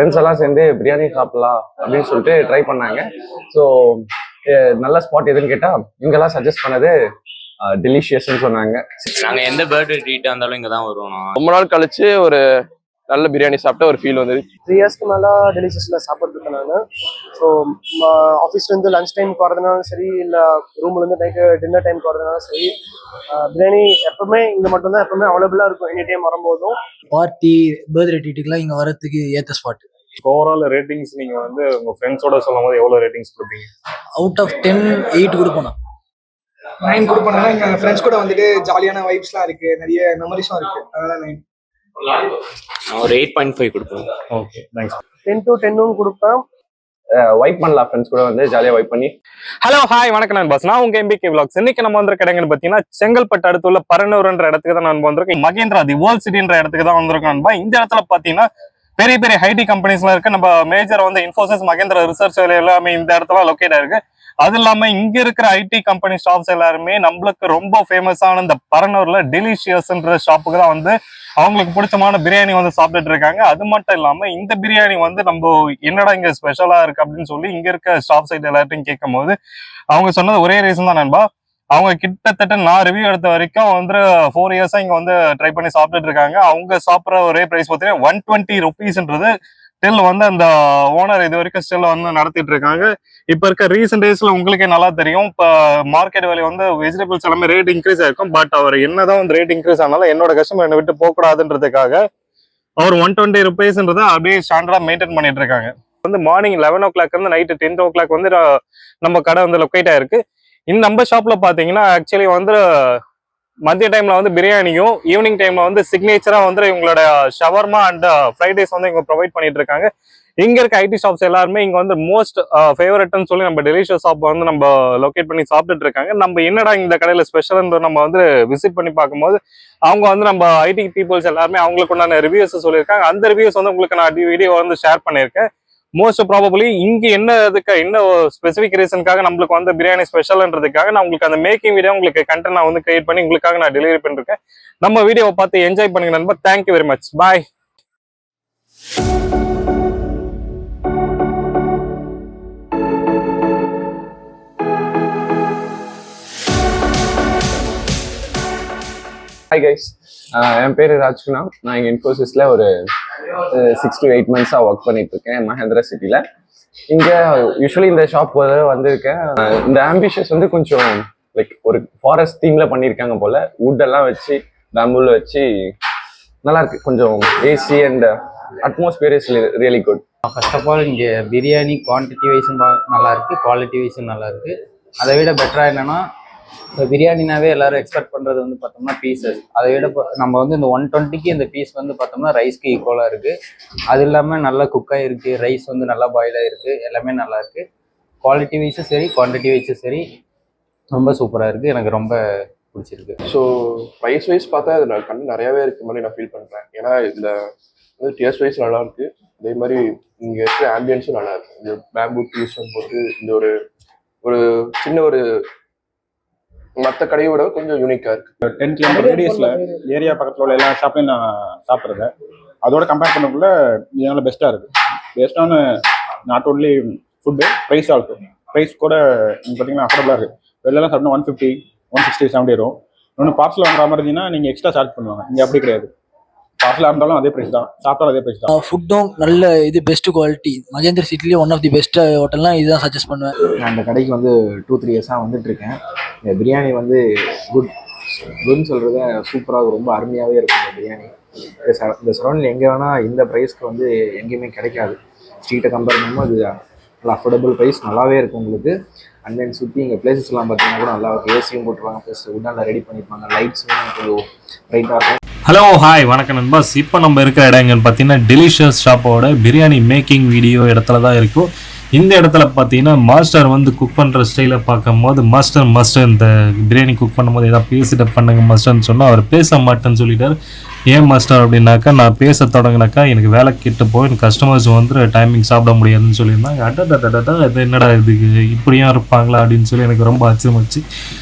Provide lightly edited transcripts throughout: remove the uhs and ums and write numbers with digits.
Friends எல்லாம் சேர்ந்து பிரியாணி சாப்பிடலாம் அப்படின்னு சொல்லிட்டு ட்ரை பண்ணாங்க. ஸோ நல்ல ஸ்பாட் எதுன்னு கேட்டால் இங்கெல்லாம் சஜஸ்ட் பண்ணது டெலிஷியஸ்ன்னு சொன்னாங்க. நாங்கள் எந்த பர்த்டே ட்ரீட்டாக இருந்தாலும் இங்கே தான் வருவோம். ரொம்ப நாள் கழிச்சு ஒரு நல்ல பிரியாணி சாப்பிட்ட ஒரு ஃபீல் வந்து 3 இயர்ஸ்க்கு மேலே டெலிஷியஸில் சாப்பிட்ருக்கேன் நான். ஸோ ஆஃபீஸ்லேருந்து லஞ்ச் டைம் போகிறதுனாலும் சரி, இல்லை ரூம்லேருந்து நைட்டு டின்னர் டைம் போகிறதுனாலும் சரி, பிரியாணி எப்பவுமே இங்கே மட்டும்தான் எப்பவுமே அவைலபிளாக இருக்கும். எனி டைம் வரும்போதும் பார்ட்டி பர்த்டே ட்ரீட்டுக்குலாம் இங்கே வரதுக்கு ஏற்ற ஸ்பாட். ஓவரால் ரேட்டிங்ஸ் நீங்கள் வந்து உங்கள் ஃப்ரெண்ட்ஸோட சொல்லும் போது எவ்வளோ ரேட்டிங்ஸ் கொடுப்பீங்க? அவுட் ஆஃப் 10 8 கொடுப்போம். 9 கொடுப்போம்னா எங்கள் ஃப்ரெண்ட்ஸ் கூட வந்துட்டு ஜாலியான வைப்ஸ்லாம் இருக்குது, நிறைய மெமரிஸும் இருக்குது, அதனால 9. ஒரு 8.5 கொடுப்போம். Okay, thanks. 10 to 10 கொடுப்பேன். வைப் பண்ணலாம் ஃப்ரெண்ட்ஸ் கூட வந்து ஜாலியாக வைப் பண்ணி. ஹலோ ஹாய் வணக்கம் நண்பாஸ், நான் உங்க MBK Vlogs. இன்னைக்கு நம்ம வந்து கிடைக்குன்னு பார்த்தீங்கன்னா செங்கல்பட்டு அடுத்துள்ள பரனூர்ன்ற இடத்துக்கு தான் நான் வந்திருக்கேன். மகேந்திரா தி வேர்ல்ட் சிட்டின்ற இடத்துக்கு தான் வந்திருக்கோம் நண்பா. இந்த இடத்துல பார்த்தீங்கன்னா பெரிய பெரிய ஐடி கம்பெனிஸ்லாம் இருக்கு. நம்ம மேஜர் வந்து இன்ஃபோசிஸ், மகேந்திரா ரிசர்ச் எல்லாமே இந்த இடத்துல லொக்கேட் ஆயிருக்கு. அது இல்லாம இங்க இருக்கிற ஐடி கம்பெனி ஷாப்ஸ் எல்லாருமே நம்மளுக்கு ரொம்ப ஃபேமஸான இந்த பரனூர்ல டெலிஷியஸ்ன்ற ஷாப்புக்கு தான் வந்து அவங்களுக்கு பிடிச்சமான பிரியாணி வந்து சாப்பிட்டுட்டு இருக்காங்க. அது மட்டும் இல்லாம இந்த பிரியாணி வந்து நம்ம என்னடா இங்க ஸ்பெஷலா இருக்கு அப்படின்னு சொல்லி இங்க இருக்க ஷாப் சைட் எல்லார்ட்டையும் கேட்கும் போது அவங்க சொன்னது ஒரே ரீசன் தான் நண்பா. அவங்க கிட்டத்தட்ட நான் ரிவ்யூ எடுத்த வரைக்கும் வந்து 4 இயர்ஸா இங்க வந்து ட்ரை பண்ணி சாப்பிட்டுட்டு இருக்காங்க. அவங்க சாப்பிட்ற ஒரே பிரைஸ் பார்த்தீங்கன்னா 120 rupeesன்றது ஸ்டில் வந்து அந்த ஓனர் இது வரைக்கும் ஸ்டில் வந்து நடத்திட்டு இருக்காங்க. இப்ப இருக்க ரீசெண்ட் டேஸ்ல உங்களுக்கே நல்லா தெரியும், இப்ப மார்க்கெட் வேல்யூ வந்து வெஜிடபிள்ஸ் எல்லாமே ரேட் இன்க்ரீஸ் ஆயிருக்கும். பட் அவர் என்னதான் வந்து ரேட் இன்க்ரீஸ் ஆனாலும் என்னோட கஸ்டமர் என்னை விட்டு போக கூடாதுன்றதுக்காக அவர் 120 rupeesன்றதை அப்படியே ஸ்டாண்டர்டா மெயின்டைன் பண்ணிட்டு இருக்காங்க. வந்து மார்னிங் 11 o'clock இருந்து நைட்டு 10 o'clock வந்து நம்ம கடை வந்து லொக்கேட் ஆயிருக்கு. இந்த நம்ம ஷாப்ல பாத்தீங்கன்னா ஆக்சுவலி வந்து மதிய டைம்ல வந்து பிரியாணியும், ஈவினிங் டைம்ல வந்து சிக்னேச்சரா வந்து இவங்களோட ஷவர்மா அண்ட் ஃப்ரைட் ரைஸ் வந்து இவங்க ப்ரொவைட் பண்ணிட்டு இருக்காங்க. இங்க இருக்க ஐடி ஷாப்ஸ் எல்லாருமே இங்க வந்து மோஸ்ட் ஃபேவரட்னு சொல்லி நம்ம டெலிஷியஸ் ஷாப் வந்து நம்ம லொக்கேட் பண்ணி சாப்பிட்டுட்டு இருக்காங்க. நம்ம என்னடா இந்த கடையில ஸ்பெஷல் நம்ம வந்து விசிட் பண்ணி பார்க்கும்போது அவங்க வந்து நம்ம ஐடி பீப்புள்ஸ் எல்லாருமே அவங்களுக்கு உண்டான ரிவ்யூஸ் சொல்லியிருக்காங்க. அந்த ரிவ்யூஸ் வந்து உங்களுக்கு நான் வீடியோ வந்து ஷேர் பண்ணியிருக்கேன். மோஸ்ட் ப்ராபபிளி இங்க என்ன ஸ்பெசிபிக் ரீசனுக்காக நம்மளுக்கு வந்து பிரியாணி ஸ்பெஷல்ன்றதுக்காக நான் உங்களுக்கு அந்த மேக்கிங் வீடியோ உங்களுக்கு கண்டென்ட் நான் வந்து கிரியேட் பண்ணி உங்களுக்காக நான் டெலிவரி பண்ணிருக்கேன். நம்ம வீடியோவை பார்த்து என்ஜாய் பண்ணுங்க நண்பா. தேங்க்யூ வெரி மச், பாய். ஹாய் கைஸ், என் பேர் ராஜ்குமார். நான் இங்கே இன்ஃபோசிஸில் ஒரு 6 to 8 months ஒர்க் பண்ணிட்டு இருக்கேன் மகேந்திரா சிட்டியில். இங்கே யூஸ்வலி இந்த ஷாப் வந்திருக்கேன். இந்த ஆம்பிஷியஸ் வந்து கொஞ்சம் லைக் ஒரு ஃபாரஸ்ட் தீமில் பண்ணியிருக்காங்க போல். வுட்டெல்லாம் வச்சு பேம்பூவில் வச்சு நல்லா இருக்கு. கொஞ்சம் AC and atmosphere is really good. First of all இங்கே பிரியாணி குவான்டிட்டி வைஸும் நல்லா இருக்குது, குவாலிட்டி வைஸும் நல்லா இருக்குது. அதை விட பெட்டராக என்னென்னா, இப்போ பிரியாணினாவே எல்லாரும் எக்ஸ்பெக்ட் பண்ணுறது வந்து பார்த்தோம்னா பீசஸ். அதை விட நம்ம வந்து இந்த 120க்கு இந்த பீஸ் வந்து பார்த்தோம்னா ரைஸ்க்கு ஈக்குவலாக இருக்குது. அது இல்லாமல் நல்லா குக்காக இருக்குது, ரைஸ் வந்து நல்லா பாயிலாக இருக்குது, எல்லாமே நல்லா இருக்குது. குவாலிட்டி வைஸும் சரி, குவான்டிட்டி வைஸும் சரி, ரொம்ப சூப்பராக இருக்குது. எனக்கு ரொம்ப பிடிச்சிருக்கு. ஸோ ப்ரைஸ் வைஸ் பார்த்தா இதில் நிறையாவே இருக்க மாதிரி நான் ஃபீல் பண்ணுறேன். ஏன்னா இதில் வந்து டேஸ்ட் வைஸ் நல்லா இருக்குது, அதே மாதிரி இங்கே இருக்கிற ஆம்பியன்ஸும் நல்லா இருக்குது. இந்த பேம்பூ ட்ரீஸ் போட்டு இந்த ஒரு சின்ன ஒரு மற்ற கடையை விட கொஞ்சம் யூனிக்காக இருக்குது. 10 km ரேடியஸில் ஏரியா பக்கத்தில் உள்ள எல்லா ஷாப்லையும் நான் சாப்பிட்றேன். அதோட கம்பேர் பண்ணக்குள்ள இதனால பெஸ்ட்டாக இருக்குது. பெஸ்ட்டான not only food, price also. Price கூட நீங்கள் பார்த்தீங்கன்னா அஃபோர்டபுளாக இருக்குது. வெளிலலாம் சாப்பிட்டா 150, 160, 70 வரும். இன்னொன்று பார்சல் வாங்குற மாதிரி இருந்தீங்கன்னா நீங்கள் எக்ஸ்ட்ரா சார்ஜ் பண்ணுவாங்க. இங்கே அப்படி கிடையாது. பார்சலாக இருந்தாலும் அதே ப்ரைஸ் தான், சாப்பிட்டாலும் அதே ப்ரைஸ் தான். ஃபுட்டும் நல்ல இது பெஸ்ட் குவாலிட்டி. மகேந்திர சிட்டிலேயே ஒன் ஆஃப் தி பெஸ்ட் ஹோட்டல்லாம் இதுதான் சஜஸ்ட் பண்ணுவேன். நான் இந்த கடைக்கு வந்து 2-3 இயர்ஸாக வந்துட்டு இருக்கேன். இந்த பிரியாணி வந்து குட்னு சொல்கிறத சூப்பராக ரொம்ப அருமையாகவே இருக்கும். இந்த பிரியாணி இந்த சரௌண்டில் எங்கே வேணால் இந்த ப்ரைஸ்க்கு வந்து எங்கேயுமே கிடைக்காது. ஸ்ட்ரீட்டை கம்பேர் பண்ணும்போது இது நல்லா அஃபோர்டபுள் ப்ரைஸ் நல்லாவே இருக்கும் உங்களுக்கு. அண்ட் தென் சுற்றி இங்கே பிளேசஸ்லாம் பார்த்தீங்கன்னா கூட நல்லா இருக்கும். ஏசியும் போட்டுருவாங்க, ப்ளஸ் உட்டால ரெடி பண்ணியிருப்பாங்க, லைட்ஸும் கொஞ்சம் ப்ரைட்டாக இருக்கும். ஹலோ ஹாய் வணக்கம் நண்பாஸ். இப்போ நம்ம இருக்கிற இடங்கள்னு பார்த்தீங்கன்னா டெலிஷியஸ் ஷாப்போட பிரியாணி மேக்கிங் வீடியோ இடத்துல தான் இருக்கும். இந்த இடத்துல பார்த்தீங்கன்னா மாஸ்டர் வந்து குக் பண்ணுற ஸ்டைலை பார்க்கும்போது மாஸ்டர் இந்த பிரியாணி குக் பண்ணும்போது ஏதாவது பேசிட்டு பண்ணுங்க மாஸ்டர்னு சொன்னால் அவர் பேச மாட்டேன்னு சொல்லிட்டார். ஏன் மாஸ்டர் அப்படின்னாக்கா, நான் பேச தொடங்கினாக்கா எனக்கு வேலை கிட்ட போய் எனக்கு கஸ்டமர்ஸ் வந்து டைமிங் சாப்பிட முடியாதுன்னு சொல்லியிருந்தாங்க. அது என்னடா இது இப்படியும் இருப்பாங்களா அப்படின்னு சொல்லி எனக்கு ரொம்ப ஆச்சரியமாச்சு.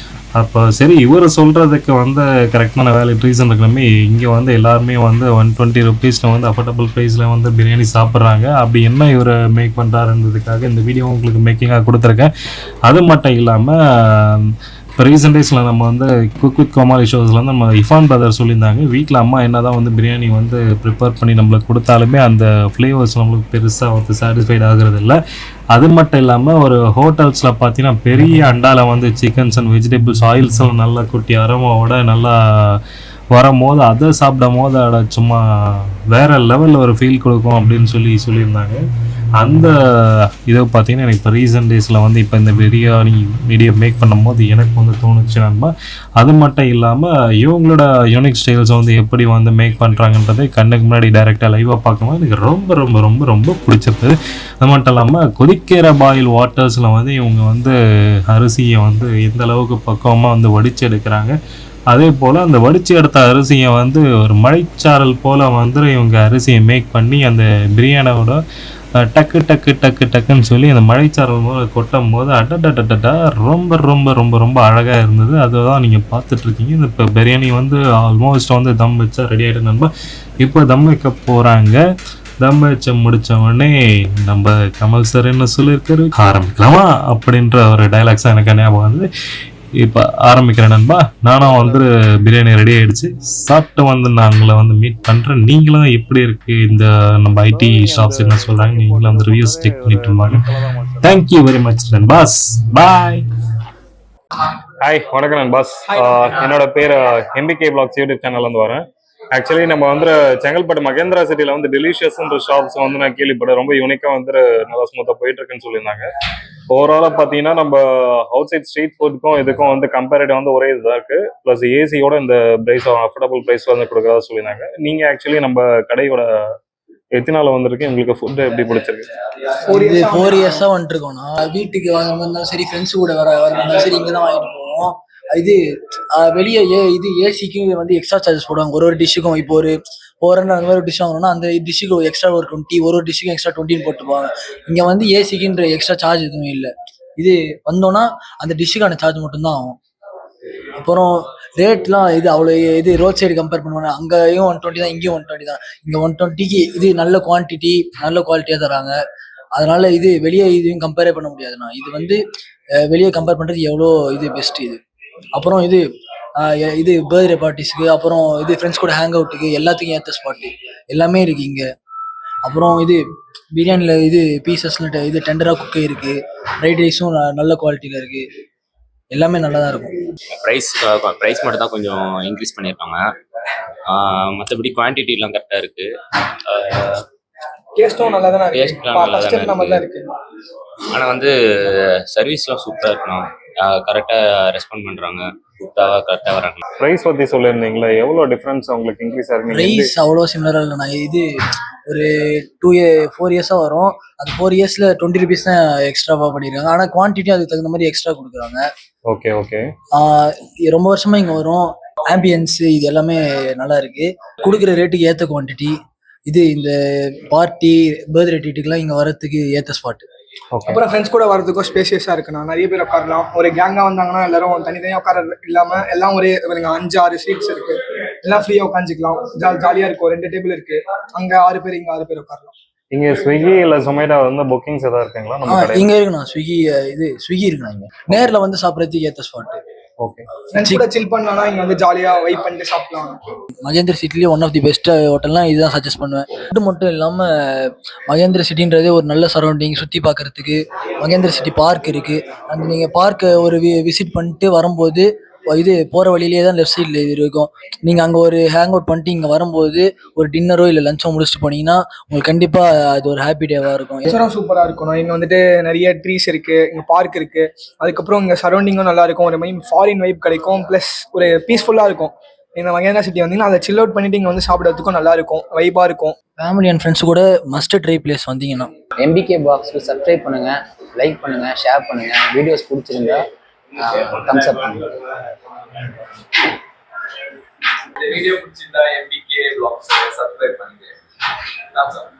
அப்போ சரி இவர் சொல்கிறதுக்கு வந்து கரெக்டான வேலிட் ரீசன் இருக்கணுமே, இங்கே வந்து எல்லாருமே வந்து 120 ருபீஸில் வந்து அஃபோர்டபுள் ப்ரைஸில் வந்து பிரியாணி சாப்பிட்றாங்க. அப்படி என்ன இவர் மேக் பண்ணுறாருன்றதுக்காக இந்த வீடியோ உங்களுக்கு மேக்கிங்காக கொடுத்துருக்கேன். அது மட்டும் இல்லாமல் இப்போ ரீசெண்ட் டேஸில் நம்ம வந்து குக் வித் கோமாளி ஷோஸில் வந்து நம்ம இஃபான் பிரதர் சொல்லியிருந்தாங்க, வீட்டில் அம்மா என்ன தான் வந்து பிரியாணி வந்து ப்ரிப்பேர் பண்ணி நம்மளுக்கு கொடுத்தாலுமே அந்த ஃப்ளேவர்ஸ் நம்மளுக்கு பெருசாக வந்து சாட்டிஸ்ஃபைட் ஆகிறது இல்லை. அது மட்டும் இல்லாமல் ஒரு ஹோட்டல்ஸில் பார்த்தீங்கன்னா பெரிய அண்டாவில் வந்து சிக்கன்ஸ் அண்ட் வெஜிடபிள்ஸ் ஆயில்ஸ்லாம் நல்லா குட்டி அரோமாவோட நல்லா வரும்போது அதை சாப்பிடும் போது அட சும்மா வேறு லெவலில் ஒரு ஃபீல் கொடுக்கும் அப்படின்னு சொல்லியிருந்தாங்க. அந்த இதை பார்த்தீங்கன்னா எனக்கு இப்போ ரீசெண்ட் டேஸில் வந்து இப்போ இந்த பிரியாணி வீடியோ மேக் பண்ணும்போது எனக்கு வந்து தோணுச்சு நண்பா. அது மட்டும் இல்லாமல் இவங்களோட யூனிக் ஸ்டைல்ஸ் வந்து எப்படி வந்து மேக் பண்ணுறாங்கன்றதை கண்ணுக்கு முன்னாடி டைரெக்டாக லைவாக பார்க்கும்போது எனக்கு ரொம்ப ரொம்ப ரொம்ப ரொம்ப பிடிச்சிருந்தது. அது மட்டும் இல்லாமல் கொதிக்கிற பாயில் வாட்டர்ஸில் வந்து இவங்க வந்து அரிசியை வந்து எந்த அளவுக்கு பக்குவமாக வந்து வடித்து எடுக்கிறாங்க. அதே போல் அந்த வடித்து எடுத்த அரிசியை வந்து ஒரு மழைச்சாரல் போல் வந்து இவங்க அரிசியை மேக் பண்ணி அந்த பிரியாணியோட டக்கு டக்கு டக்கு டக்குன்னு சொல்லி அந்த மழைச்சாரல் போல் கொட்டும் போது அடடடடா ரொம்ப ரொம்ப ரொம்ப ரொம்ப அழகாக இருந்தது. அதுதான் நீங்கள் பார்த்துட்ருக்கீங்க. இப்போ பிரியாணி வந்து ஆல்மோஸ்ட் வந்து தம் வச்சா ரெடி ஆகிட்டு நண்பா. இப்போ தம் வைக்க போகிறாங்க. தம் வச்ச முடித்த உடனே நம்ம கமல் சார் என்ன சொல்லியிருக்காரு, ஆரம்பிக்கலாமா அப்படின்ற ஒரு டைலாக்ஸ் தான் எனக்கு ஞாபகம் வந்து இப்போ ஆரம்பிக்கிறேன் நண்பா. நானும் வந்து பிரியாணி ரெடி ஆகிடுச்சு. சாப்பிட்டு வந்து நான் உங்களை வந்து மீட் பண்ணுறேன். நீங்களும் எப்படி இருக்குது இந்த நம்ம ஐடி ஷாப்ஸ் என்ன சொல்கிறாங்க, நீங்களும் வந்து ரிவ்யூஸ் செக் பண்ணிட்டு இருந்தாங்க. தேங்க்யூ வெரி மச் நண்பாஸ். பாய். ஹாய், வணக்கம் நண்பாஸ். என்னோட பேர் எம்பிகே பிளாக்ஸ் யூடியூப் சேனல்லேருந்து வரேன். ஆக்சுவலி நம்ம வந்து செங்கல்பட்டு மகேந்திரா சிட்டியில் வந்து டெலிஷியஸ்ன்ற ஷாப்ஸ் வந்து நான் கேள்விப்பட்டேன். ரொம்ப யூனிக்காக வந்து நல்லா ஸ்மூத்தாக போயிட்டு இருக்குன்னு சொல்லியிருந்தாங்க. ஓவராலாக பார்த்தீங்கன்னா நம்ம அவுட் சைட் ஸ்ட்ரீட் ஃபுட்டுக்கும் இதுக்கும் வந்து கம்பேரிட்டிவ் வந்து ஒரே இதுதான் இருக்குது. ப்ளஸ் ஏசியோட இந்த ப்ரைஸ் அஃபோர்டபுள் ப்ரைஸ் வந்து கொடுக்குறதா சொல்லியிருந்தாங்க. நீங்கள் ஆக்சுவலி நம்ம கடையோட எத்தனை நாள் வந்திருக்கு, உங்களுக்கு ஃபுட்டு எப்படி பிடிச்சிருக்கு? 4 இயர்ஸாக வந்துட்டுருக்கோம். நான் வீட்டுக்கு வந்தாலும் சரி, ஃப்ரெண்ட்ஸு கூட வந்தாலும் சரி, இங்கே தான் வாங்கிட்டு போவோம். இது வெளியே இது ஏசிக்கு வந்து எக்ஸ்ட்ரா சார்ஜஸ் போடுவாங்க ஒரு டிஷ்ஷுக்கும். இப்போ ஒரு 400 அந்த மாதிரி டிஷ் வாங்கணும்னா அந்த டிஷ்ஷுக்கு எக்ஸ்ட்ரா ஒரு 20, ஒரு டிஷ்ஷுக்கும் எக்ஸ்ட்ரா 20 போட்டுப்பாங்க. இங்கே வந்து ஏசிக்குன்ற எக்ஸ்ட்ரா சார்ஜ் எதுவும் இல்லை. இது வந்தோன்னா அந்த டிஷ்ஷுக்கான சார்ஜ் மட்டும்தான் ஆகும். அப்புறம் ரேட்லாம் இது அவ்வளோ இது ரோட் சைடு கம்பேர் பண்ணுவாங்க. அங்கேயும் 120 தான், இங்கேயும் 120 தான். இங்கே 120க்கு இது நல்ல குவான்டிட்டி நல்ல குவாலிட்டியாக தராங்க. அதனால இது வெளியே இதையும் கம்பேரே பண்ண முடியாதுண்ணா. இது வந்து வெளியே கம்பேர் பண்ணுறது எவ்வளோ இது பெஸ்ட் இது. அப்புறம் இது இது பர்த்டே பார்ட்டிஸ்க்கு, அப்புறம் இது ஃப்ரெண்ட்ஸ் கூட ஹேங் அவுட்டுக்கு எல்லாத்துக்கும் ஏற்ற ஸ்பாட்டு எல்லாமே இருக்குது இங்கே. அப்புறம் இது பிரியாணியில் இது பீசஸ்ல இது டெண்டராக குக்கே இருக்குது. ஃப்ரைட் ரைஸும் நல்ல குவாலிட்டியில் இருக்குது. எல்லாமே நல்லா தான் இருக்கும். ப்ரைஸ் மட்டும் தான் கொஞ்சம் இன்க்ரீஸ் பண்ணியிருக்காங்க. மற்றபடி குவான்டிட்டிலாம் கரெக்டாக இருக்குது. டேஸ்ட்டும் நல்லா தானே இருக்கு. டேஸ்ட்லாம் நல்லா தானே நம்ம தான் இருக்கு. ஆனால் வந்து சர்வீஸ்லாம் சூப்பராக இருக்கணும். கரெக்டாக ரெஸ்பாண்ட் பண்ணுறாங்க. கூப்பிட்டாவா கரெக்டாக வராங்க. ப்ரைஸ் பற்றி சொல்லியிருந்தீங்களா, எவ்வளோ டிஃப்ரென்ஸ் உங்களுக்கு இன்க்ரீஸ் ஆகுது? ப்ரைஸ் அவ்வளோ சிமிலராக இல்லைண்ணா. இது ஒரு 4 இயர்ஸாக வரும். அந்த 4 இயர்ஸில் 20 ருபீஸ் தான் எக்ஸ்ட்ராவாக பண்ணியிருக்காங்க. ஆனால் குவான்டிட்டி அதுக்கு தகுந்த மாதிரி எக்ஸ்ட்ரா கொடுக்குறாங்க. Okay okay. ரொம்ப வருஷமாக இங்கே வரும். ஆம்பியன்ஸ் இது எல்லாமே நல்லா இருக்குது. கொடுக்குற ரேட்டுக்கு ஏற்ற குவான்டிட்டி. இது இந்த பார்ட்டி பர்த்டே ட்ரீட்டுக்கெல்லாம் இங்கே வரத்துக்கு ஏற்ற ஸ்பாட்டு. அப்புறம் ஃப்ரெண்ட்ஸ் கூட வரதுக்கும் ஸ்பேசியஸாக இருக்குண்ணா. நிறைய பேர் உட்காரலாம். ஒரு கேங்காக வந்தாங்கன்னா எல்லாரும் தனித்தனியாக உட்கார இல்லாமல் எல்லாம் ஒரே 5-6 சீட்ஸ் இருக்கு. எல்லாம் ஃப்ரீயாக உட்காந்துக்கலாம். ஜாலியாக இருக்கும். 2 டேபிள் இருக்கு. அங்கே 6 பேர், இங்கே 6 பேர் உட்காரலாம். இங்கே ஸ்விக்கி இல்லை ஜொமேட்டோ வந்து புக்கிங்ஸ் எதாவது இருக்குங்களா? இங்கே இருக்குண்ணா. ஸ்விக்கி இருக்குண்ணா. இங்கே நேரில் வந்து சாப்பிட்றதுக்கு ஏற்ற ஸ்பாட்டு. ஓகே. ஃப்ரெண்ட்ஸ் கூட சில் பண்ணலாம். இங்கே வந்து ஜாலியாக வைப் பண்ணிட்டு சாப்பிடலாம். மகேந்திர சிட்டிலேயே ஒன் ஆஃப் தி பெஸ்ட் ஹோட்டல்லாம் இதுதான் சஜஸ்ட் பண்ணுவேன். இது மட்டும் இல்லாமல் மகேந்திர சிட்டின்றதே ஒரு நல்ல சரௌண்டிங். சுற்றி பார்க்கறதுக்கு மகேந்திர சிட்டி பார்க் இருக்குது. அந்த நீங்கள் பார்க்கை ஒரு விசிட் பண்ணிட்டு வரும்போது இது போகிற வழியிலே தான் லெஃப்ட் சைடில் இது இருக்கும். நீங்கள் அங்கே ஒரு ஹேங் அவுட் பண்ணிட்டு இங்கே வரும்போது ஒரு டின்னரோ இல்லை லஞ்சோ முடிச்சுட்டு போனீங்கன்னா உங்களுக்கு கண்டிப்பாக அது ஒரு ஹாப்பி டேவாக இருக்கும். நேச்சரும் சூப்பராக இருக்கணும். இங்கே வந்துட்டு நிறைய ட்ரீஸ் இருக்குது. இங்கே பார்க் இருக்குது. அதுக்கப்புறம் இங்கே சரௌண்டிங்கும் நல்லா இருக்கும். ஒரு ஃபாரின் வைப் கிடைக்கும். ப்ளஸ் ஒரு பீஸ்ஃபுல்லாக இருக்கும். இந்த மகேந்திரா சிட்டி வந்தீங்கன்னா அதை சில் அவுட் பண்ணிட்டு இங்கே வந்து சாப்பிட்றதுக்கும் நல்லா இருக்கும். வைபாக இருக்கும். ஃபேமிலி அண்ட் ஃப்ரெண்ட்ஸ் கூட மஸ்ட் ட்ரை பிளேஸ் வந்தீங்கன்னா எம்பிகே பாக்ஸ்க்கு சப்ஸ்கிரைப் பண்ணுங்கள், லைக் பண்ணுங்கள், ஷேர் பண்ணுங்கள். வீடியோஸ் பிடிச்சிருந்தா தம்ஸ் அப் பண்ணுங்க. இந்த வீடியோ பிடிச்சிருந்தா எம்பிகே பிளாக்ஸ் சப்ஸ்கிரைப் பண்ணுங்க. தம்ஸ் அப்.